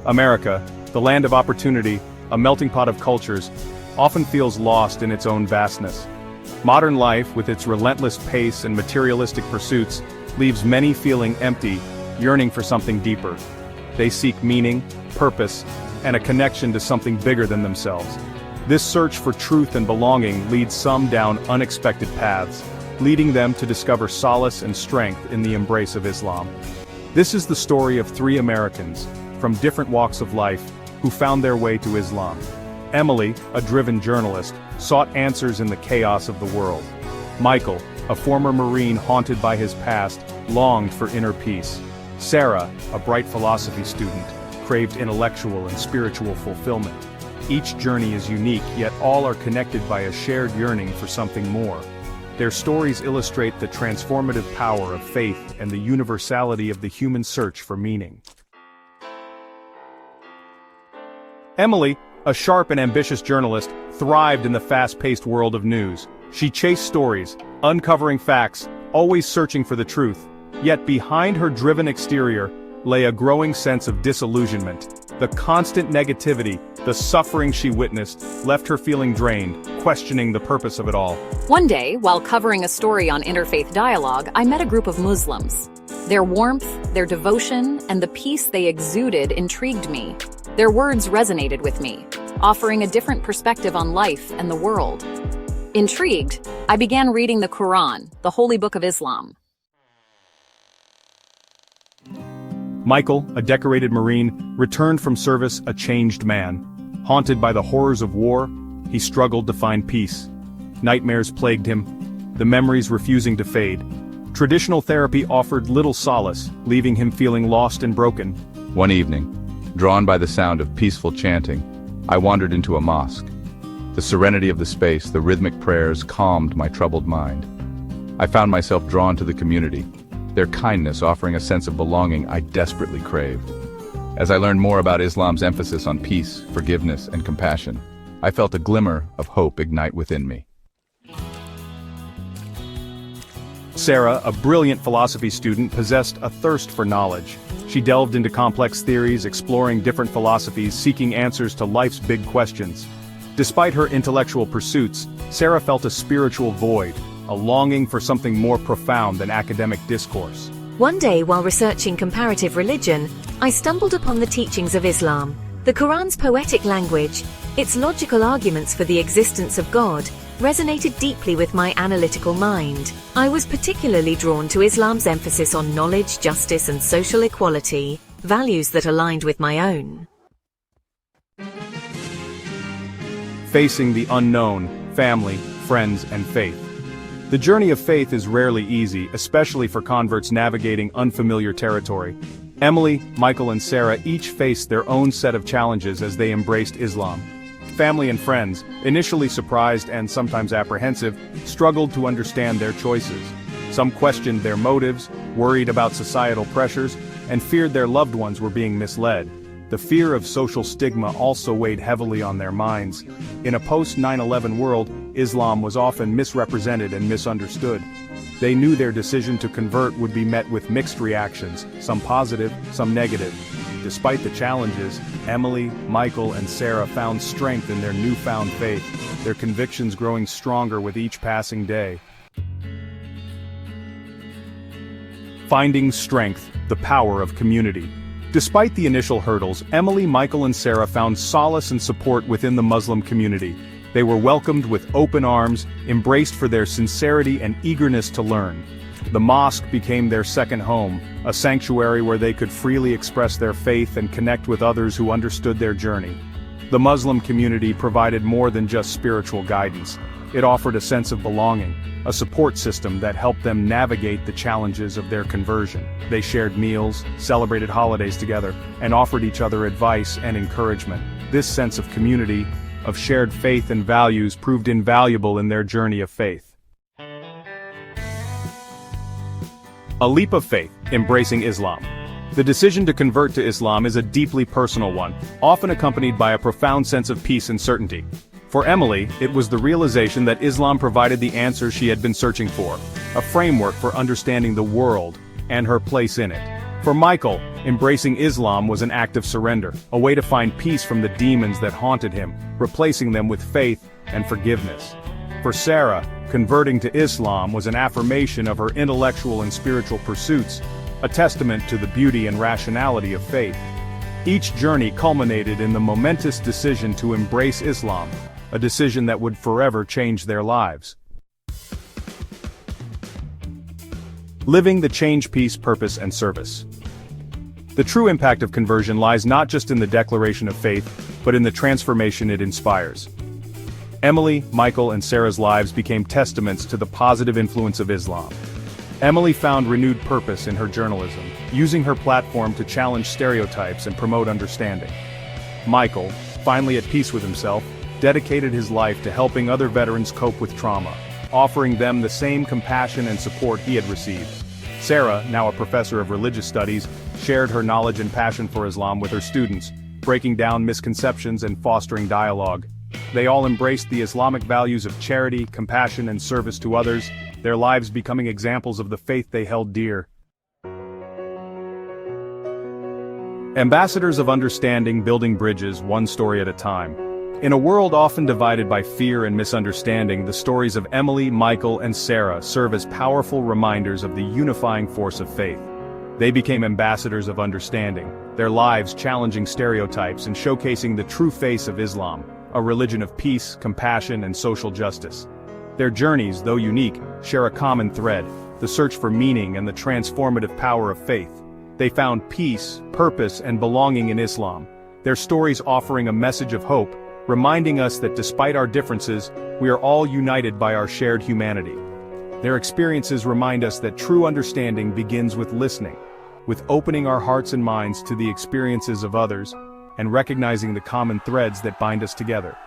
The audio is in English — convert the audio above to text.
America, the land of opportunity, a melting pot of cultures, often feels lost in its own vastness. Modern life, with its relentless pace and materialistic pursuits, leaves many feeling empty, yearning for something deeper. They seek meaning, purpose, and a connection to something bigger than themselves. This search for truth and belonging leads some down unexpected paths, leading them to discover solace and strength in the embrace of Islam. This is the story of three Americans, from different walks of life, who found their way to Islam. Emily, a driven journalist, sought answers in the chaos of the world. Michael, a former Marine haunted by his past, longed for inner peace. Sarah, a bright philosophy student, craved intellectual and spiritual fulfillment. Each journey is unique, yet all are connected by a shared yearning for something more. Their stories illustrate the transformative power of faith and the universality of the human search for meaning. Emily, a sharp and ambitious journalist, thrived in the fast-paced world of news. She chased stories, uncovering facts, always searching for the truth. Yet behind her driven exterior lay a growing sense of disillusionment. The constant negativity, the suffering she witnessed, left her feeling drained, questioning the purpose of it all. One day, while covering a story on interfaith dialogue, I met a group of Muslims. Their warmth, their devotion, and the peace they exuded intrigued me. Their words resonated with me, offering a different perspective on life and the world. Intrigued, I began reading the Quran, the holy book of Islam. Michael, a decorated Marine, returned from service a changed man. Haunted by the horrors of war, he struggled to find peace. Nightmares plagued him, the memories refusing to fade. Traditional therapy offered little solace, leaving him feeling lost and broken. One evening, drawn by the sound of peaceful chanting, I wandered into a mosque. The serenity of the space, the rhythmic prayers calmed my troubled mind. I found myself drawn to the community, their kindness offering a sense of belonging I desperately craved. As I learned more about Islam's emphasis on peace, forgiveness, and compassion, I felt a glimmer of hope ignite within me. Sarah, a brilliant philosophy student, possessed a thirst for knowledge. She delved into complex theories, exploring different philosophies, seeking answers to life's big questions. Despite her intellectual pursuits, Sarah felt a spiritual void, a longing for something more profound than academic discourse. One day, while researching comparative religion, I stumbled upon the teachings of Islam. The Quran's poetic language, its logical arguments for the existence of God, resonated deeply with my analytical mind. I was particularly drawn to Islam's emphasis on knowledge, justice, and social equality, values that aligned with my own. Facing the unknown, family, friends, and faith. The journey of faith is rarely easy, especially for converts navigating unfamiliar territory. Emily, Michael, and Sarah each faced their own set of challenges as they embraced Islam. Family and friends, initially surprised and sometimes apprehensive, struggled to understand their choices. Some questioned their motives, worried about societal pressures, and feared their loved ones were being misled. The fear of social stigma also weighed heavily on their minds. In a post-9/11 world, Islam was often misrepresented and misunderstood. They knew their decision to convert would be met with mixed reactions, some positive, some negative. Despite the challenges, Emily, Michael, and Sarah found strength in their newfound faith, their convictions growing stronger with each passing day. Finding strength, the power of community. Despite the initial hurdles, Emily, Michael, and Sarah found solace and support within the Muslim community. They were welcomed with open arms, embraced for their sincerity and eagerness to learn. The mosque became their second home, a sanctuary where they could freely express their faith and connect with others who understood their journey. The Muslim community provided more than just spiritual guidance. It offered a sense of belonging, a support system that helped them navigate the challenges of their conversion. They shared meals, celebrated holidays together, and offered each other advice and encouragement. This sense of community, of shared faith and values, proved invaluable in their journey of faith. A leap of faith, embracing Islam. The decision to convert to Islam is a deeply personal one, often accompanied by a profound sense of peace and certainty. For Emily, it was the realization that Islam provided the answers she had been searching for, a framework for understanding the world and her place in it. For Michael, Embracing Islam was an act of surrender, a way to find peace from the demons that haunted him, replacing them with faith and forgiveness. For Sarah, converting to Islam was an affirmation of her intellectual and spiritual pursuits, a testament to the beauty and rationality of faith. Each journey culminated in the momentous decision to embrace Islam, a decision that would forever change their lives. Living the change, peace, purpose, and service. The true impact of conversion lies not just in the declaration of faith, but in the transformation it inspires. Emily, Michael, and Sarah's lives became testaments to the positive influence of Islam. Emily found renewed purpose in her journalism, using her platform to challenge stereotypes and promote understanding. Michael, finally at peace with himself, dedicated his life to helping other veterans cope with trauma, offering them the same compassion and support he had received. Sarah, now a professor of religious studies, shared her knowledge and passion for Islam with her students, breaking down misconceptions and fostering dialogue. They all embraced the Islamic values of charity, compassion, and service to others, their lives becoming examples of the faith they held dear. Ambassadors of understanding, building bridges, one story at a time. In a world often divided by fear and misunderstanding, the stories of Emily, Michael, and Sarah serve as powerful reminders of the unifying force of faith. They became ambassadors of understanding, their lives challenging stereotypes and showcasing the true face of Islam, a religion of peace, compassion, and social justice. Their journeys, though unique, share a common thread, the search for meaning and the transformative power of faith. They found peace, purpose, and belonging in Islam, their stories offering a message of hope, reminding us that despite our differences, we are all united by our shared humanity. Their experiences remind us that true understanding begins with listening, with opening our hearts and minds to the experiences of others, and recognizing the common threads that bind us together.